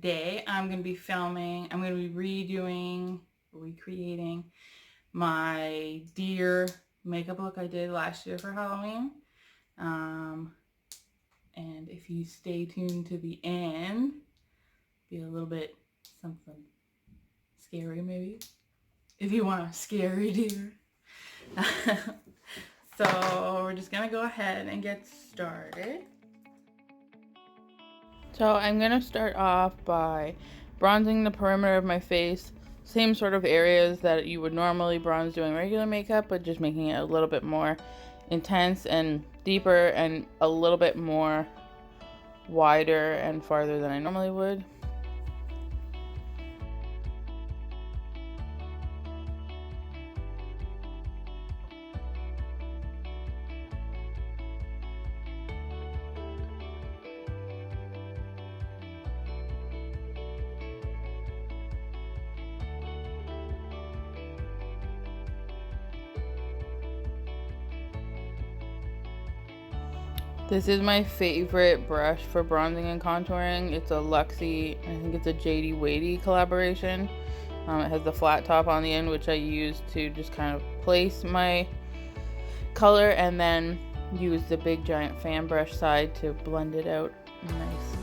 today I'm going to be recreating my deer makeup look I did last year for Halloween. And if you stay tuned to the end, be a little bit something scary maybe, if you want a scary deer. So we're just gonna go ahead and get started. So I'm gonna start off by bronzing the perimeter of my face, same sort of areas that you would normally bronze doing regular makeup, but just making it a little bit more intense and deeper and a little bit more wider and farther than I normally would. This is my favorite brush for bronzing and contouring. It's a Luxie, I think it's a JD Wadey collaboration. It has the flat top on the end, which I use to just kind of place my color, and then use the big giant fan brush side to blend it out nice.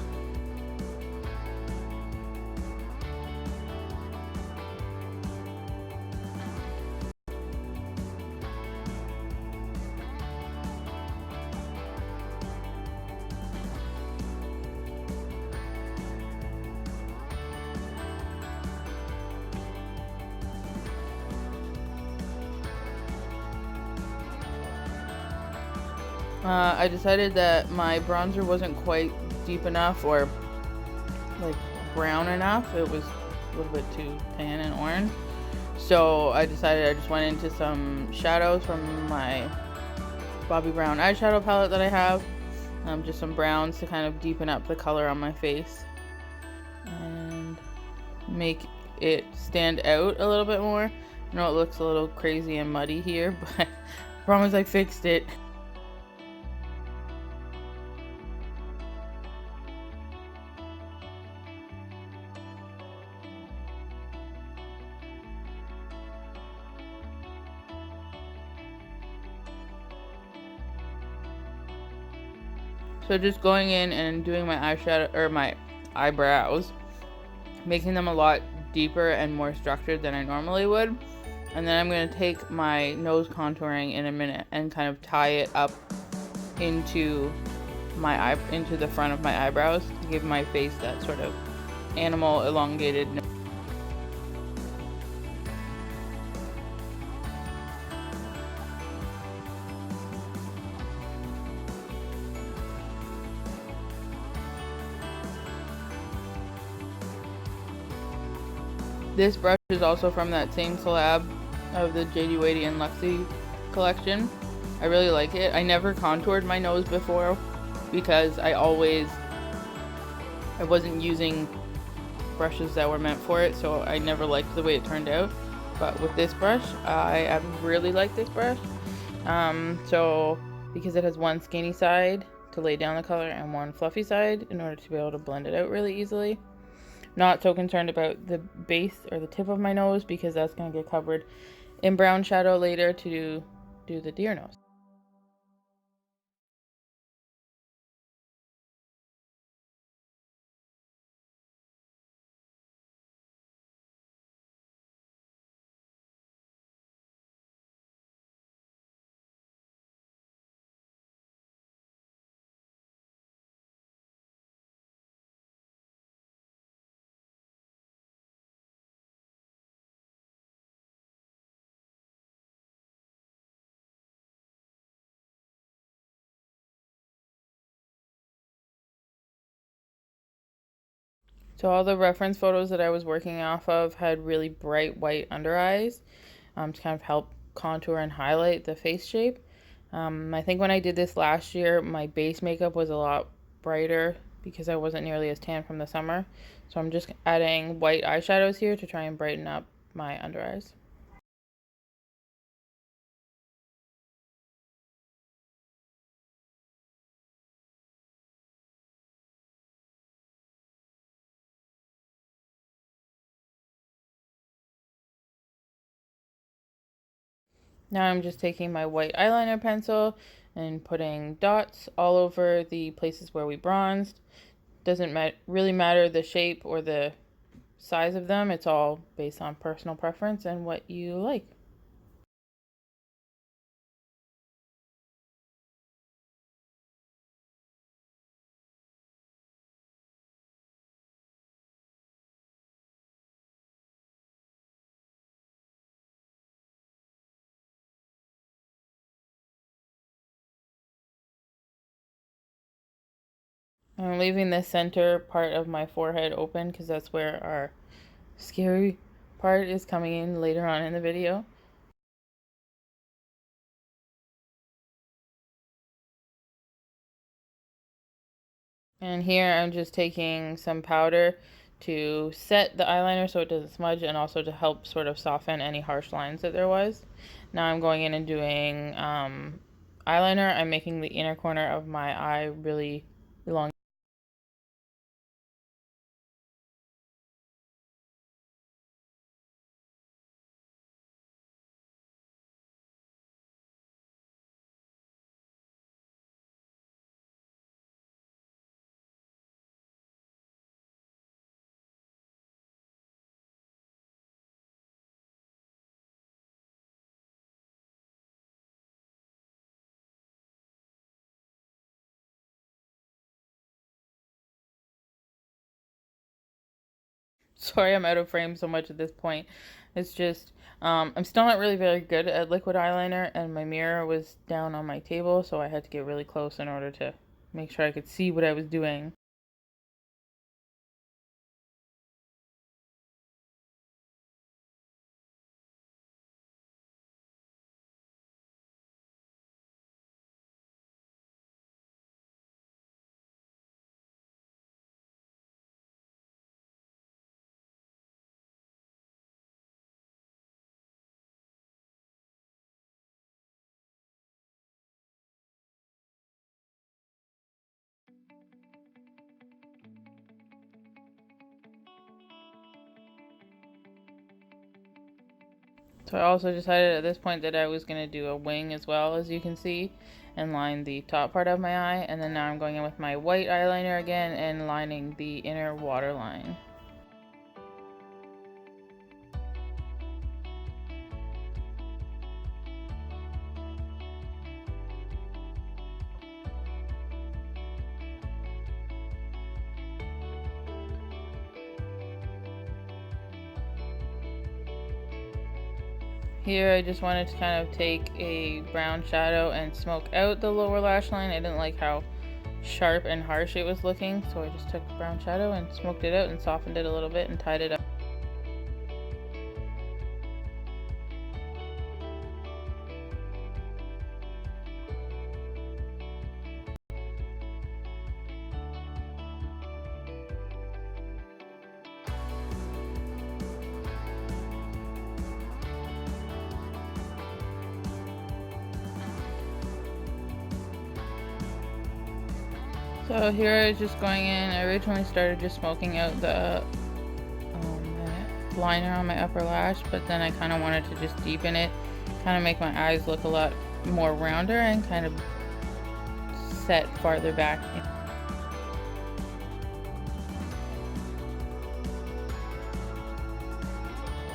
I decided that my bronzer wasn't quite deep enough or like brown enough. It was a little bit too tan and orange. So I decided I just went into some shadows from my Bobbi Brown eyeshadow palette that I have. Just some browns to kind of deepen up the color on my face and make it stand out a little bit more. I know it looks a little crazy and muddy here, but I promise I fixed it. So just going in and doing my eyeshadow or my eyebrows, making them a lot deeper and more structured than I normally would. And then I'm going to take my nose contouring in a minute and kind of tie it up into the front of my eyebrows to give my face that sort of animal elongated nose. This brush is also from that same collab of the JD Wadey and Luxie collection. I really like it. I never contoured my nose before because I wasn't using brushes that were meant for it, so I never liked the way it turned out. But with this brush, I really like this brush. So because it has one skinny side to lay down the color and one fluffy side in order to be able to blend it out really easily. Not so concerned about the base or the tip of my nose because that's going to get covered in brown shadow later to do the deer nose. So all the reference photos that I was working off of had really bright white under eyes to kind of help contour and highlight the face shape. I think when I did this last year, my base makeup was a lot brighter because I wasn't nearly as tan from the summer. So I'm just adding white eyeshadows here to try and brighten up my under eyes. Now I'm just taking my white eyeliner pencil and putting dots all over the places where we bronzed. Doesn't really matter the shape or the size of them. It's all based on personal preference and what you like. I'm leaving the center part of my forehead open because that's where our scary part is coming in later on in the video. And here I'm just taking some powder to set the eyeliner so it doesn't smudge, and also to help sort of soften any harsh lines that there was. Now I'm going in and doing eyeliner. I'm making the inner corner of my eye really long. Sorry, I'm out of frame so much at this point. It's just, I'm still not really very good at liquid eyeliner, and my mirror was down on my table, so I had to get really close in order to make sure I could see what I was doing. So I also decided at this point that I was going to do a wing as well, as you can see, and line the top part of my eye. And then now I'm going in with my white eyeliner again and lining the inner waterline. Here I just wanted to kind of take a brown shadow and smoke out the lower lash line. I didn't like how sharp and harsh it was looking, so I just took brown shadow and smoked it out and softened it a little bit and tied it up. So here I was just going in. I originally started just smoking out the liner on my upper lash, but then I kind of wanted to just deepen it, kind of make my eyes look a lot more rounder and kind of set farther back.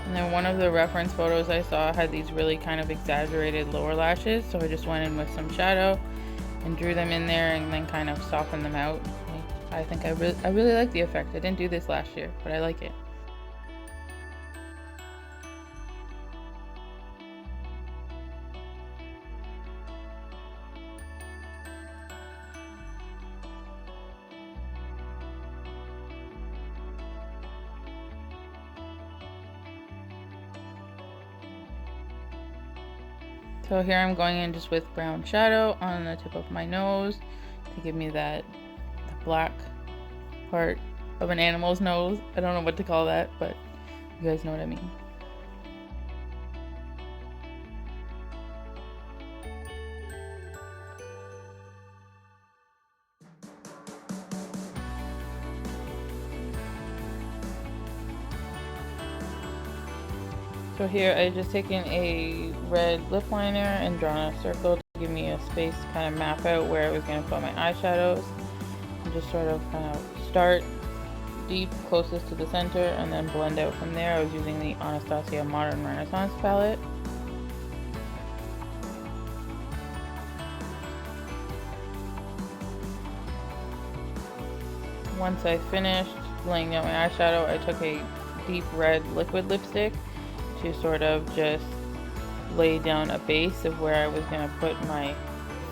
And then one of the reference photos I saw had these really kind of exaggerated lower lashes, so I just went in with some shadow and drew them in there and then kind of softened them out. I think I really like the effect. I didn't do this last year, but I like it. So here I'm going in just with brown shadow on the tip of my nose to give me that black part of an animal's nose. I don't know what to call that, but you guys know what I mean. So here I just taken a red lip liner and drawn a circle to give me a space to kind of map out where I was going to put my eyeshadows. And just sort of kind of start deep closest to the center and then blend out from there. I was using the Anastasia Modern Renaissance palette. Once I finished laying out my eyeshadow, I took a deep red liquid lipstick to sort of just lay down a base of where I was going to put my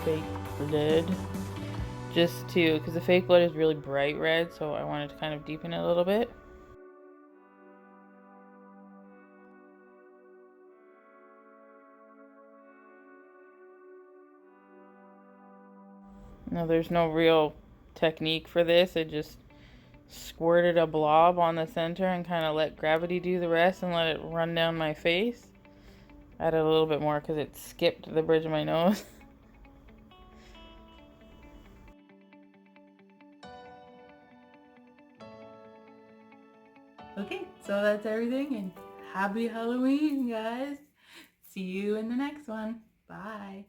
fake blood. Just to, because the fake blood is really bright red, so I wanted to kind of deepen it a little bit. Now there's no real technique for this. I just squirted a blob on the center and kind of let gravity do the rest and let it run down my face. Added a little bit more because it skipped the bridge of my nose. Okay, so that's everything, and happy Halloween, guys. See you in the next one. Bye.